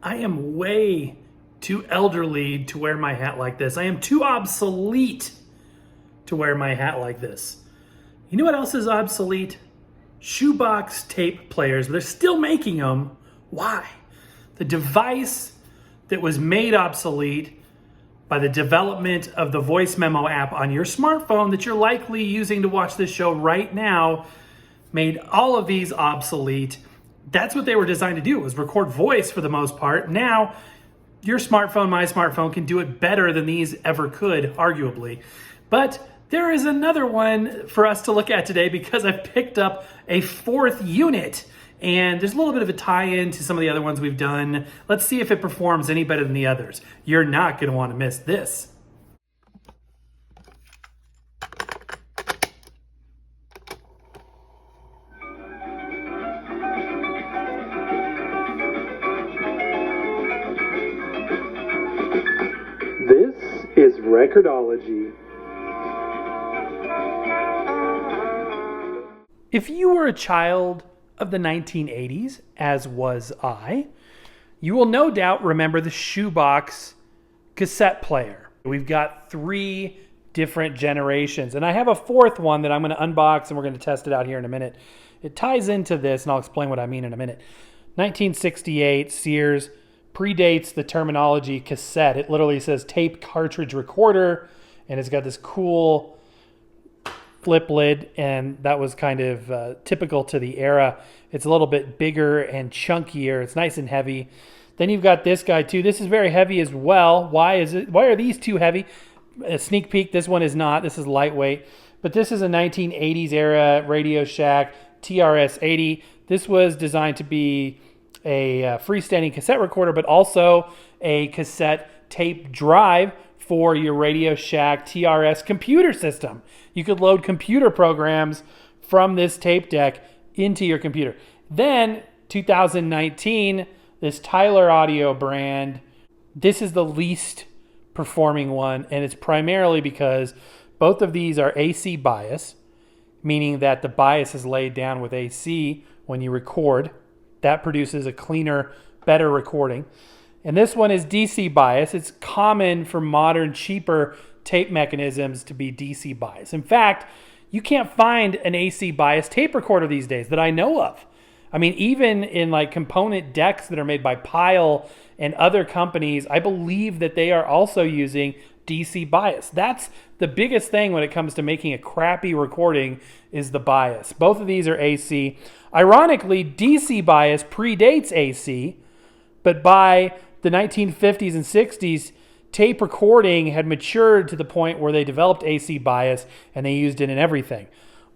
I am way too elderly to wear my hat like this. I am too obsolete to wear my hat like this. You know what else is obsolete? Shoebox tape players. They're still making them. Why? The device that was made obsolete by the development of the voice memo app on your smartphone that you're likely using to watch this show right now made all of these obsolete. That's what they were designed to do, was record voice for the most part. Now, your smartphone, my smartphone, can do it better than these ever could, arguably. But there is another one for us to look at today because I've picked up a fourth unit. And there's a little bit of a tie-in to some of the other ones we've done. Let's see if it performs any better than the others. You're not going to want to miss this. This is Record-ology. If you were a child of the 1980s, as was I, you will no doubt remember the Shoebox cassette player. We've got 3 different generations, and I have a fourth one that I'm going to unbox and we're going to test it out here in a minute. It ties into this, and I'll explain what I mean in a minute. 1968, Sears, predates the terminology cassette. It literally says tape cartridge recorder, and it's got this cool flip lid, and that was kind of typical to the era. It's a little bit bigger and chunkier. It's nice and heavy. Then you've got this guy too. This is very heavy as well. Why are these two heavy? A sneak peek, this one is not. This is lightweight. But this is a 1980s era Radio Shack TRS-80. This was designed to be a freestanding cassette recorder, but also a cassette tape drive for your Radio Shack TRS computer system. You could load computer programs from this tape deck into your computer. Then 2019, this Tyler Audio brand, this is the least performing one, and it's primarily because both of these are AC bias, meaning that the bias is laid down with AC when you record. That produces a cleaner, better recording. And this one is DC bias. It's common for modern, cheaper tape mechanisms to be DC bias. In fact, you can't find an AC bias tape recorder these days that I know of. I mean, even in like component decks that are made by Pile and other companies, I believe that they are also using DC bias. That's the biggest thing when it comes to making a crappy recording, is the bias. Both of these are AC. Ironically, DC bias predates AC, but by the 1950s and 60s, tape recording had matured to the point where they developed AC bias and they used it in everything.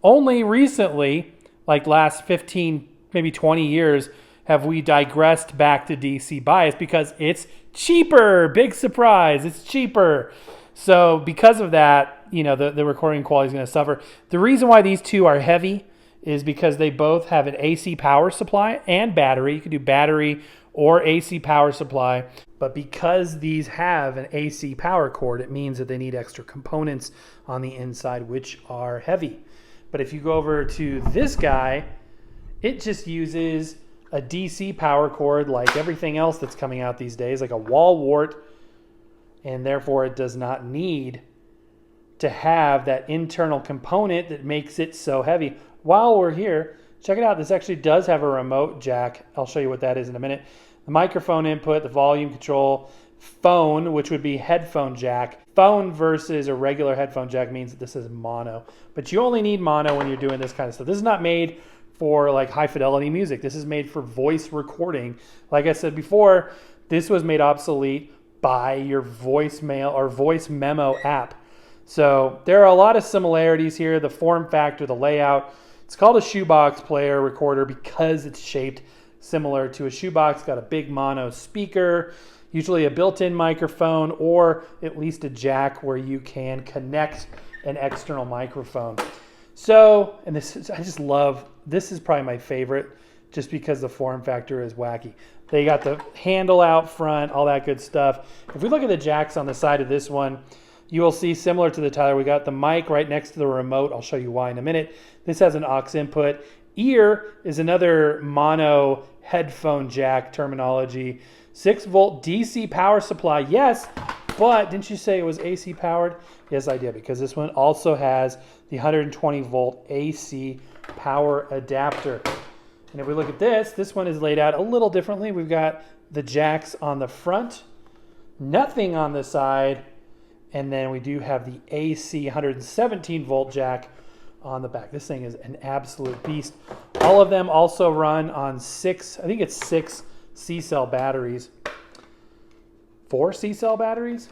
Only recently, like last 15, maybe 20 years, have we digressed back to DC bias because it's cheaper. Big surprise, it's cheaper. So because of that, the recording quality is going to suffer. The reason why these two are heavy is because they both have an AC power supply and battery. You can do battery or AC power supply. But because these have an AC power cord, it means that they need extra components on the inside, which are heavy. But if you go over to this guy, it just uses a DC power cord like everything else that's coming out these days, like a wall wart, and therefore it does not need to have that internal component that makes it so heavy. While we're here, check it out. This actually does have a remote jack. I'll show you what that is in a minute. The microphone input, the volume control, phone, which would be headphone jack. Phone versus a regular headphone jack means that this is mono. But you only need mono when you're doing this kind of stuff. This is not made for like high fidelity music. This is made for voice recording. Like I said before, this was made obsolete by your voicemail or voice memo app. So there are a lot of similarities here. The form factor, the layout. It's called a shoebox player recorder because it's shaped similar to a shoebox. Got a big mono speaker, usually a built-in microphone, or at least a jack where you can connect an external microphone. So, and this is probably my favorite just because the form factor is wacky. They got the handle out front, all that good stuff. If we look at the jacks on the side of this one, you will see, similar to the Tyler, we got the mic right next to the remote. I'll show you why in a minute. This has an aux input. Ear is another mono headphone jack terminology. 6-volt DC power supply. Yes, but didn't you say it was AC powered? Yes, I did, because this one also has the 120-volt AC power adapter. And if we look at this one is laid out a little differently. We've got the jacks on the front, nothing on the side, and then we do have the AC 117-volt jack on the back. This thing is an absolute beast. All of them also run on 6 C-cell batteries. 4 C-cell batteries?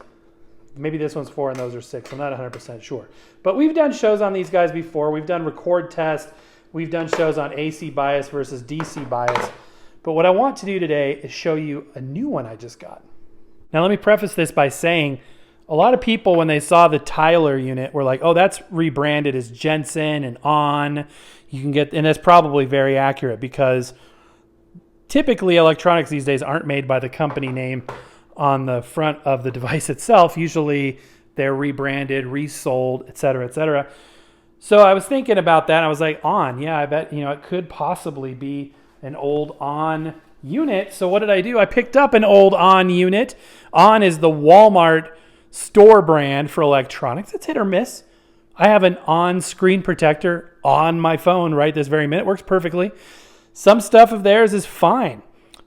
Maybe this one's 4 and those are 6. I'm not 100% sure. But we've done shows on these guys before. We've done record tests. We've done shows on AC bias versus DC bias. But what I want to do today is show you a new one I just got. Now let me preface this by saying a lot of people, when they saw the Tyler unit, were like, oh, that's rebranded as Jensen and On. You can get, and that's probably very accurate, because typically electronics these days aren't made by the company name on the front of the device itself. Usually they're rebranded, resold, et cetera, et cetera. So I was thinking about that. And I was like, On, yeah, I bet, it could possibly be an old On unit. So what did I do? I picked up an old On unit. On is the Walmart store brand for electronics. It's hit or miss. I have an On screen protector on my phone right this very minute. Works perfectly. Some stuff of theirs is fine.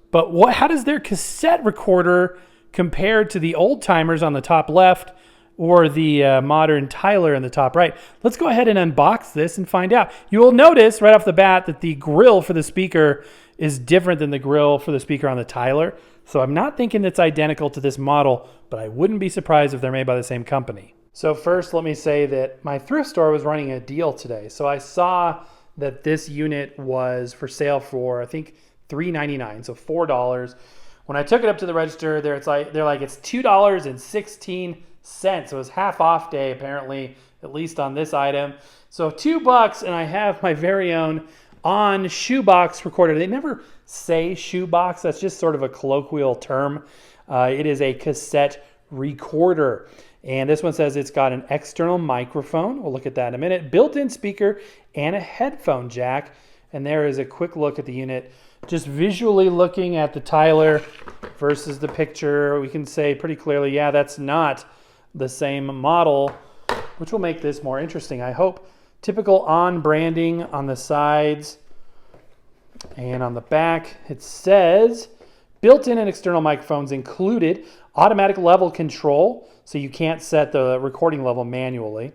But how does their cassette recorder compare to the old timers on the top left or the modern Tyler in the top right? Let's go ahead and unbox this and find out. You will notice right off the bat that the grill for the speaker is different than the grill for the speaker on the Tyler. So I'm not thinking it's identical to this model, but I wouldn't be surprised if they're made by the same company. So first, let me say that my thrift store was running a deal today. So I saw that this unit was for sale for, I think, $3.99, so $4. When I took it up to the register, they're like it's $2.16. So it was half off day, apparently, at least on this item. So $2, and I have my very own On Shoebox recorder. They never say Shoebox. That's just sort of a colloquial term. It is a cassette recorder. And this one says it's got an external microphone. We'll look at that in a minute. Built-in speaker and a headphone jack. And there is a quick look at the unit. Just visually looking at the Tyler versus the picture, we can say pretty clearly, yeah, that's not the same model, which will make this more interesting, I hope. Typical On branding on the sides and on the back. It says built-in and external microphones included, automatic level control, so you can't set the recording level manually.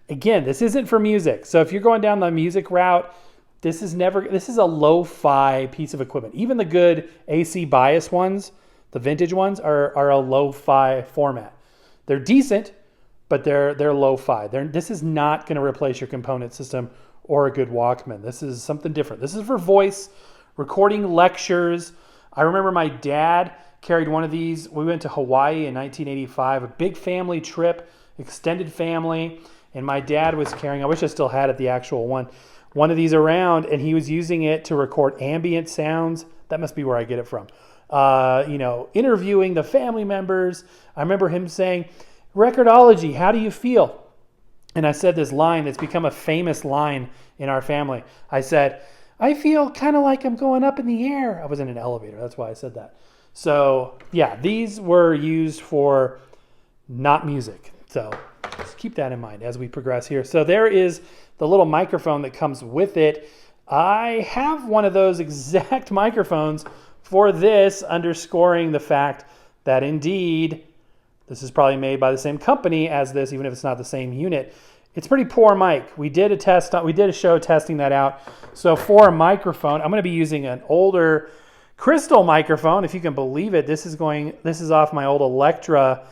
Again, this isn't for music. So if you're going down the music route, this is a lo-fi piece of equipment. Even the good AC bias ones, the vintage ones, are a lo-fi format. They're decent, but they're lo-fi. This is not going to replace your component system or a good Walkman. This is something different. This is for voice, recording lectures. I remember my dad carried one of these. We went to Hawaii in 1985, a big family trip, extended family, and my dad was carrying, I wish I still had it, the actual one of these around, and he was using it to record ambient sounds. That must be where I get it from. Interviewing the family members. I remember him saying, Record-ology, how do you feel? And I said this line that's become a famous line in our family. I said, I feel kind of like I'm going up in the air. I was in an elevator. That's why I said that. So yeah, these were used for not music. So just keep that in mind as we progress here. So there is the little microphone that comes with it. I have one of those exact microphones for this, underscoring the fact that indeed this is probably made by the same company as this, even if it's not the same unit. It's pretty poor mic. We did a show testing that out. So for a microphone, I'm going to be using an older crystal microphone, if you can believe it. This is off my old Electra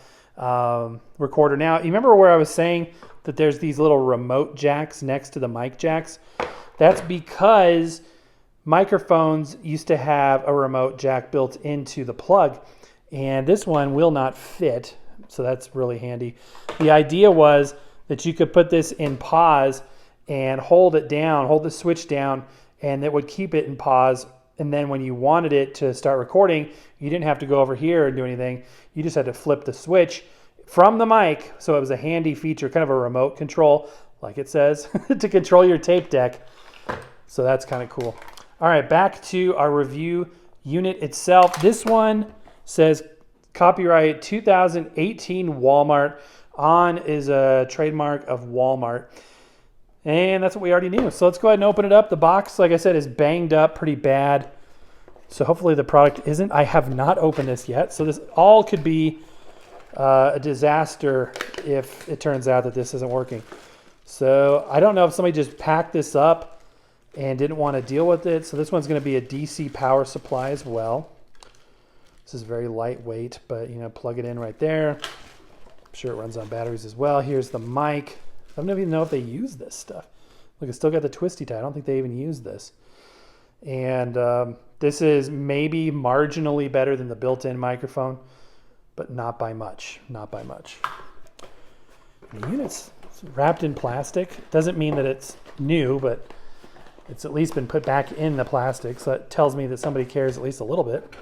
recorder. Now, you remember where I was saying that there's these little remote jacks next to the mic jacks? That's because microphones used to have a remote jack built into the plug, and this one will not fit, so that's really handy. The idea was that you could put this in pause and hold the switch down, and it would keep it in pause. And then when you wanted it to start recording, you didn't have to go over here and do anything. You just had to flip the switch from the mic. So it was a handy feature, kind of a remote control, like it says, to control your tape deck. So that's kind of cool. All right, back to our review unit itself. This one says copyright 2018 Walmart. On is a trademark of Walmart. And that's what we already knew. So let's go ahead and open it up. The box, like I said, is banged up pretty bad. So hopefully the product isn't. I have not opened this yet. So this all could be a disaster if it turns out that this isn't working. So I don't know if somebody just packed this up and didn't want to deal with it. So this one's going to be a DC power supply as well. This is very lightweight, but you know, plug it in right there. I'm sure it runs on batteries as well. Here's the mic. I don't even know if they use this stuff. Look, it's still got the twisty tie. I don't think they even use this. And this is maybe marginally better than the built-in microphone, but not by much. Not by much. The unit's wrapped in plastic. Doesn't mean that it's new, but it's at least been put back in the plastic, so that tells me that somebody cares at least a little bit.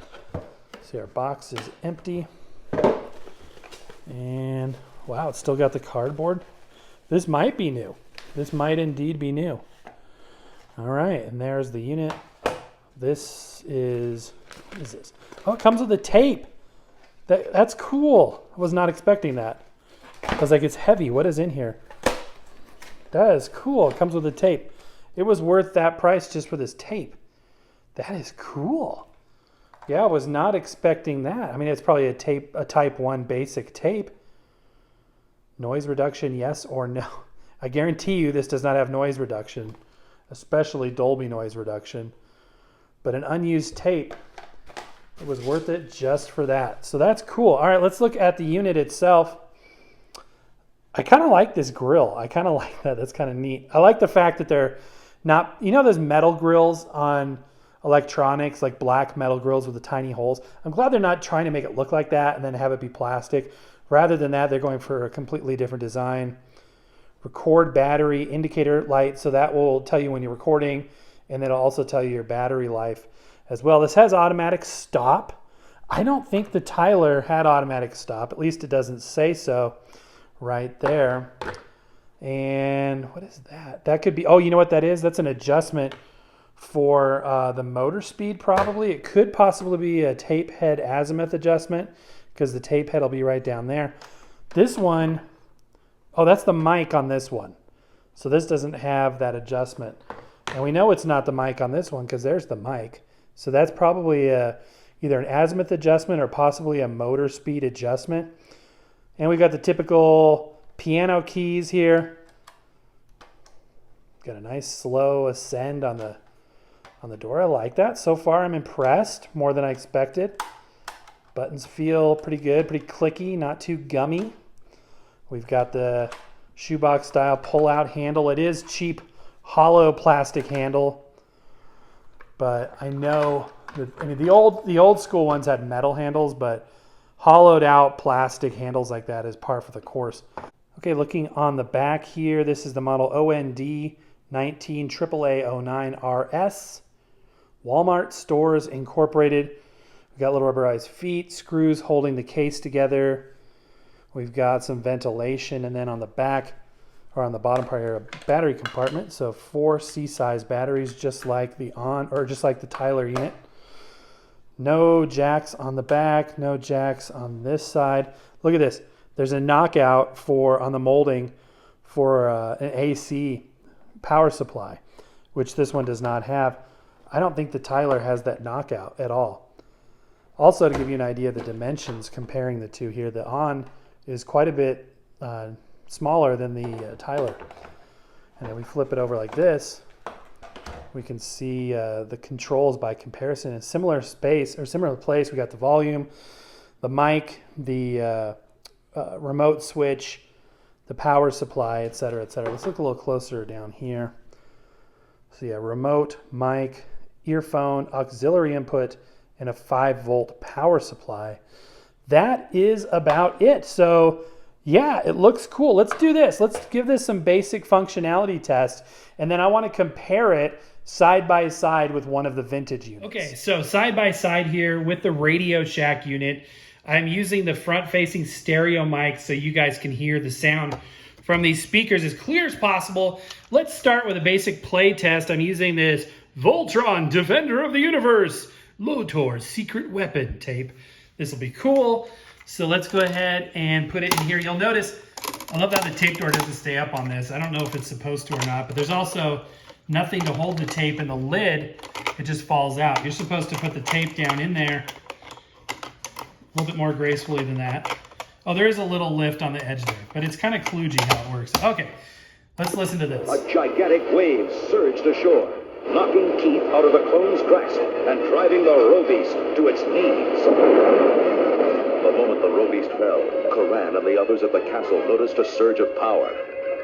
See, our box is empty. And wow, it's still got the cardboard. This might be new. This might indeed be new. All right, and there's the unit. This is, what is this? Oh, it comes with a tape. That's cool. I was not expecting that. I was like, it's heavy. What is in here? That is cool. It comes with a tape. It was worth that price just for this tape. That is cool. Yeah, I was not expecting that. I mean, it's probably a type 1 basic tape. Noise reduction, yes or no? I guarantee you this does not have noise reduction, especially Dolby noise reduction. But an unused tape, it was worth it just for that. So that's cool. All right, let's look at the unit itself. I kind of like this grill. I kind of like that. That's kind of neat. I like the fact that they're not, you know, those metal grills on electronics, like black metal grills with the tiny holes. I'm glad they're not trying to make it look like that and then have it be plastic. Rather than that, they're going for a completely different design. Record battery indicator light, so that will tell you when you're recording, and then it'll also tell you your battery life as well. This has automatic stop. I don't think the Tyler had automatic stop. At least it doesn't say so right there. And what is that? That could be, oh, you know what that is? That's an adjustment for the motor speed probably. It could possibly be a tape head azimuth adjustment because the tape head will be right down there. This one, oh, that's the mic on this one. So this doesn't have that adjustment. And we know it's not the mic on this one because there's the mic. So that's probably either an azimuth adjustment or possibly a motor speed adjustment. And we got the typical piano keys here. Got a nice slow ascend on the door. I like that. So far I'm impressed, more than I expected. Buttons feel pretty good, pretty clicky, not too gummy. We've got the shoebox style pull-out handle. It is cheap, hollow plastic handle, but I know that, I mean, the old school ones had metal handles, but hollowed out plastic handles like that is par for the course. Okay, looking on the back here, this is the model OND 19 AAA09 RS. Walmart Stores Incorporated. We've got little rubberized feet, screws holding the case together. We've got some ventilation, and then on the back, or on the bottom part here, a battery compartment. So 4 C-size batteries, just like the Tyler unit. No jacks on the back, no jacks on this side. Look at this. There's a knockout on the molding for an AC power supply, which this one does not have. I don't think the Tyler has that knockout at all. Also, to give you an idea of the dimensions comparing the two here, the On is quite a bit smaller than the Tyler. And then we flip it over like this, we can see the controls by comparison in similar space or similar place. We got the volume, the mic, the remote switch, the power supply, etc., etc. Let's look a little closer down here. So yeah, remote, mic, earphone, auxiliary input, and a 5-volt power supply. That is about it. So yeah, it looks cool. Let's do this. Let's give this some basic functionality tests, and then I want to compare it side by side with one of the vintage units. Okay, so side by side here with the Radio Shack unit, I'm using the front-facing stereo mic so you guys can hear the sound from these speakers as clear as possible. Let's start with a basic play test. I'm using this Voltron Defender of the Universe Lotor's Secret Weapon tape. This will be cool. So let's go ahead and put it in here. You'll notice, I love how the tape door doesn't stay up on this. I don't know if it's supposed to or not, but there's also nothing to hold the tape, and the lid, it just falls out. You're supposed to put the tape down in there a little bit more gracefully than that. Oh, there is a little lift on the edge there, but it's kind of kludgy how it works. Okay, let's listen to this. A gigantic wave surged ashore, knocking Keith out of the clone's grasp and driving the robeast to its knees. The moment the robeast fell, Koran and the others at the castle noticed a surge of power.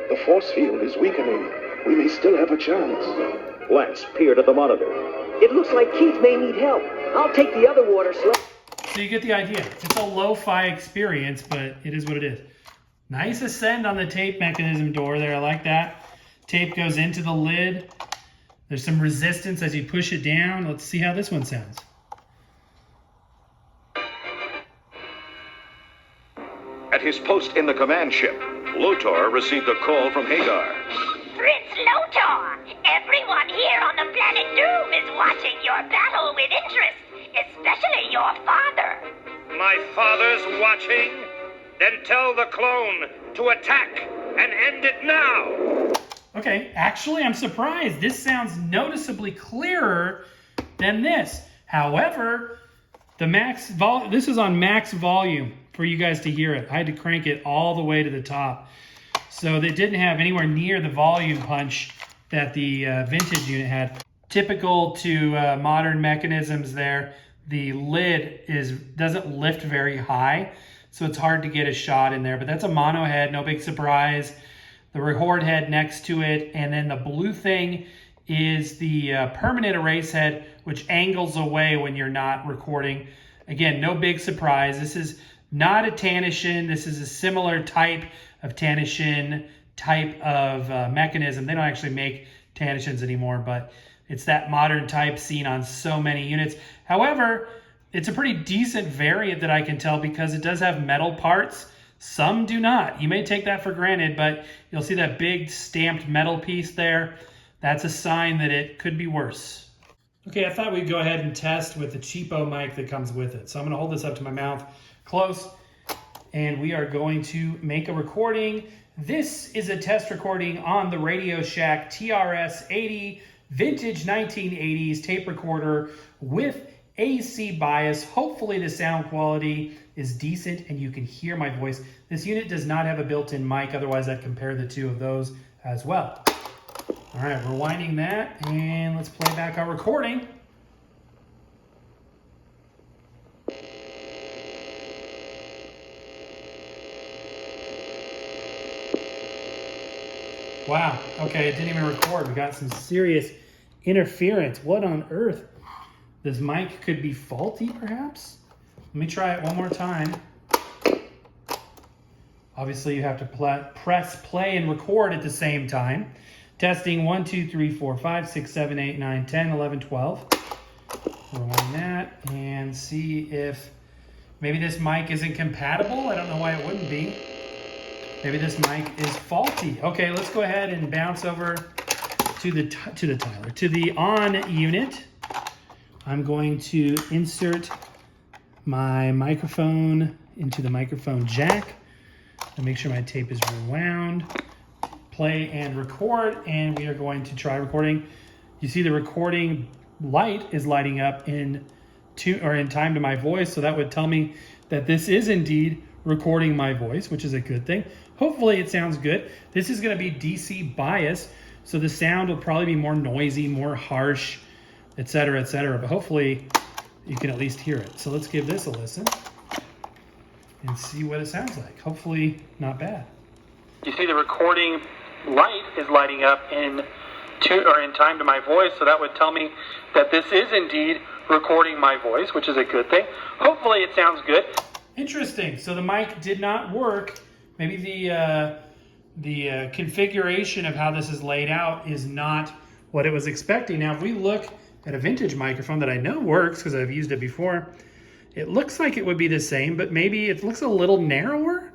The force field is weakening. We may still have a chance. Lance peered at the monitor. It looks like Keith may need help. I'll take the other water sled. So you get the idea. It's a lo-fi experience, but it is what it is. Nice ascend on the tape mechanism door there. I like that. Tape goes into the lid. There's some resistance as you push it down. Let's see how this one sounds. At his post in the command ship, Lotor received a call from Hagar. Prince Lotor, everyone here on the planet Doom is watching your battle with interest, especially your father. My father's watching? Then tell the clone to attack and end it now. Okay, actually, I'm surprised. This sounds noticeably clearer than this. However, this is on max volume for you guys to hear it. I had to crank it all the way to the top. So they didn't have anywhere near the volume punch that the vintage unit had. Typical to modern mechanisms there, the lid doesn't lift very high, so it's hard to get a shot in there. But that's a mono head, no big surprise. The record head next to it, and then the blue thing is the permanent erase head, which angles away when you're not recording. Again, no big surprise. This is not a Tanishin. This is a similar type of Tanishin type of mechanism. They don't actually make Tanishins anymore, but it's that modern type seen on so many units. However, it's a pretty decent variant that I can tell because it does have metal parts. Some do not. You may take that for granted, but you'll see that big stamped metal piece there. That's a sign that it could be worse. Okay, I thought we'd go ahead and test with the cheapo mic that comes with it. So I'm gonna hold this up to my mouth close, and we are going to make a recording. This is a test recording on the Radio Shack TRS-80 vintage 1980s tape recorder with AC bias. Hopefully the sound quality is decent and you can hear my voice. This unit does not have a built-in mic, otherwise I'd compare the two of those as well. All right, rewinding that, and let's play back our recording. Wow, okay, it didn't even record. We got some serious interference. What on earth? This mic could be faulty, perhaps? Let me try it one more time. Obviously, you have to press play and record at the same time. Testing 1, 2, 3, 4, 5, 6, 7, 8, 9, 10, 11, 12. Rewind that and see if maybe this mic isn't compatible. I don't know why it wouldn't be. Maybe this mic is faulty. Okay, let's go ahead and bounce over to the on unit. I'm going to insert my microphone into the microphone jack and make sure my tape is rewound. Play and record, and we are going to try recording. You see the recording light is lighting up in time to my voice, so that would tell me that this is indeed recording my voice, which is a good thing. Hopefully it sounds good. This is going to be DC bias, so the sound will probably be more noisy, more harsh, etc., etc. But hopefully you can at least hear it. So let's give this a listen and see what it sounds like. Hopefully not bad. You see the recording light is lighting up in time to my voice, so that would tell me that this is indeed recording my voice, which is a good thing. Hopefully it sounds good. Interesting. So the mic did not work. Maybe the configuration of how this is laid out is not what it was expecting. Now, if we look at a vintage microphone that I know works because I've used it before, it looks like it would be the same, but maybe it looks a little narrower.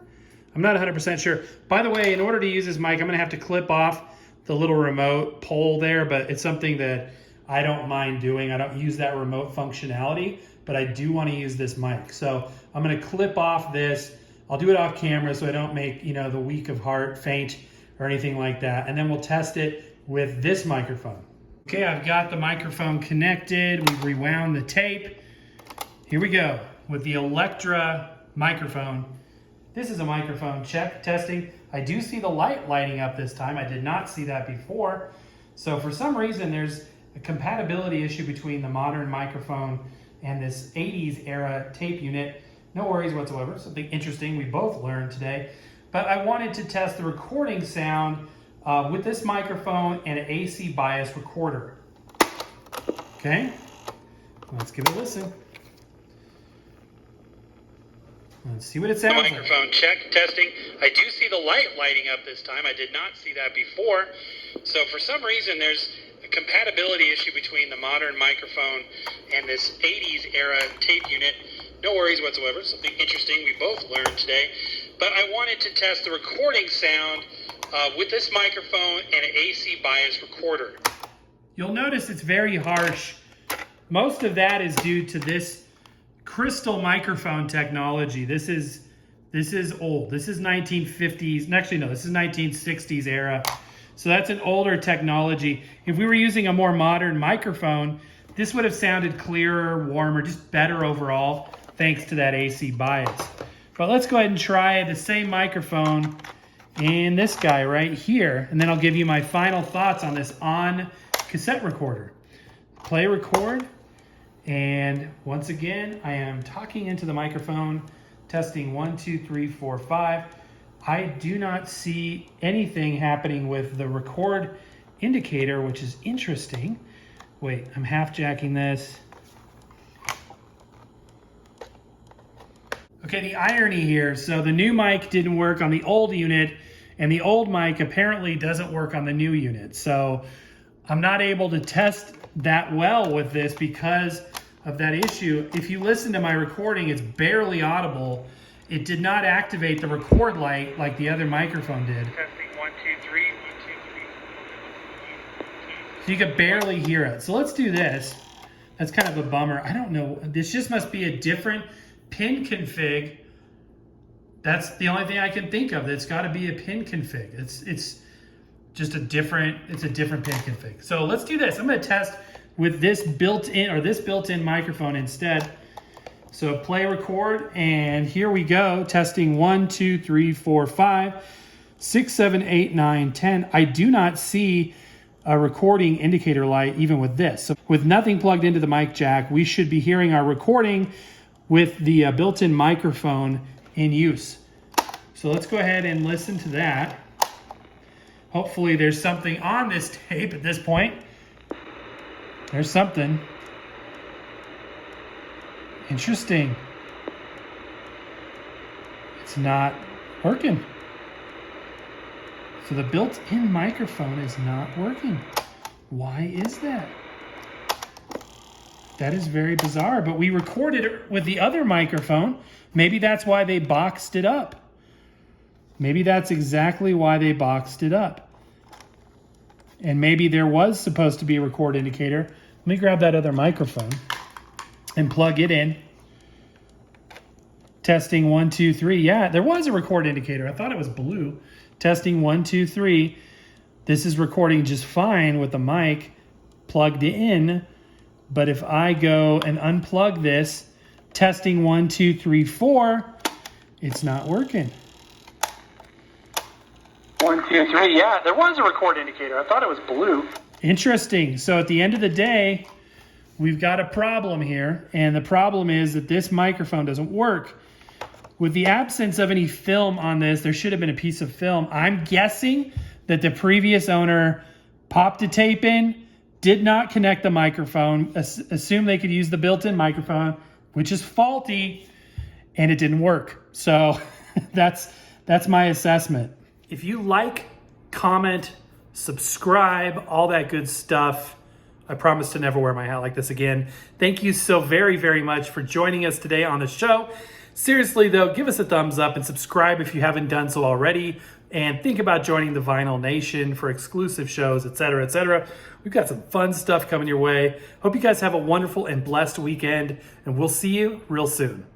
I'm not 100% sure. By the way, in order to use this mic, I'm going to have to clip off the little remote pole there, but it's something that I don't mind doing. I don't use that remote functionality but I do want to use this mic. So I'm going to clip off this. I'll do it off camera so I don't make, you know, the weak of heart faint or anything like that. And then we'll test it with this microphone. Okay, I've got the microphone connected. We've rewound the tape. Here we go with the Electra microphone. This is a microphone check, testing. I do see the light lighting up this time. I did not see that before. So for some reason, there's a compatibility issue between the modern microphone and this 80s era tape unit. No worries whatsoever, something interesting we both learned today. But I wanted to test the recording sound with this microphone and an AC bias recorder. Okay, let's give it a listen. Let's see what it sounds like. Microphone check, testing. I do see the light lighting up this time. I did not see that before. So for some reason, there's a compatibility issue between the modern microphone and this 80s era tape unit. No worries whatsoever. Something interesting we both learned today. But I wanted to test the recording sound with this microphone and an AC bias recorder. You'll notice it's very harsh. Most of that is due to this crystal microphone technology. This is old. This is 1950s. Actually, no, this is 1960s era. So that's an older technology. If we were using a more modern microphone, this would have sounded clearer, warmer, just better overall, thanks to that AC bias. But let's go ahead and try the same microphone and this guy right here, and then I'll give you my final thoughts on this on cassette recorder. Play record. And once again, I am talking into the microphone, testing 1, 2, 3, 4, 5. I do not see anything happening with the record indicator, which is interesting. Wait, I'm half jacking this. Okay, the irony here. So the new mic didn't work on the old unit, and the old mic apparently doesn't work on the new unit. So I'm not able to test that well with this because of that issue. If you listen to my recording, it's barely audible. It did not activate the record light like the other microphone did. Testing 1, 2, 3, 1, 2, 3. So you could barely hear it. So let's do this. That's kind of a bummer. I don't know. This just must be a different pin config. That's the only thing I can think of. It's got to be a pin config. It's just a different pin config. So let's do this. I'm going to test with this built-in microphone instead. So play record, and here we go. Testing 1, 2, 3, 4, 5, 6, 7, 8, 9, 10. I do not see a recording indicator light even with this. So with nothing plugged into the mic jack, we should be hearing our recording with the built-in microphone in use. So let's go ahead and listen to that. Hopefully there's something on this tape at this point. There's something. Interesting. It's not working. So the built-in microphone is not working. Why is that? That is very bizarre, but we recorded it with the other microphone. Maybe that's why they boxed it up. Maybe that's exactly why they boxed it up. And maybe there was supposed to be a record indicator. Let me grab that other microphone and plug it in. Testing 1, 2, 3. Yeah, there was a record indicator. I thought it was blue. Testing 1, 2, 3. This is recording just fine with the mic plugged in. But if I go and unplug this, testing 1, 2, 3, 4, it's not working. 1, 2, 3. Yeah, there was a record indicator. I thought it was blue. Interesting. So at the end of the day, we've got a problem here. And the problem is that this microphone doesn't work. With the absence of any film on this, there should have been a piece of film. I'm guessing that the previous owner popped a tape in, did not connect the microphone, assumed they could use the built-in microphone, which is faulty, and it didn't work. So that's my assessment. If you like, comment, subscribe, all that good stuff. I promise to never wear my hat like this again. Thank you so very, very much for joining us today on the show. Seriously though, give us a thumbs up and subscribe if you haven't done so already. and think about joining the Vinyl Nation for exclusive shows, etc., etc. We've got some fun stuff coming your way. Hope you guys have a wonderful and blessed weekend, and we'll see you real soon.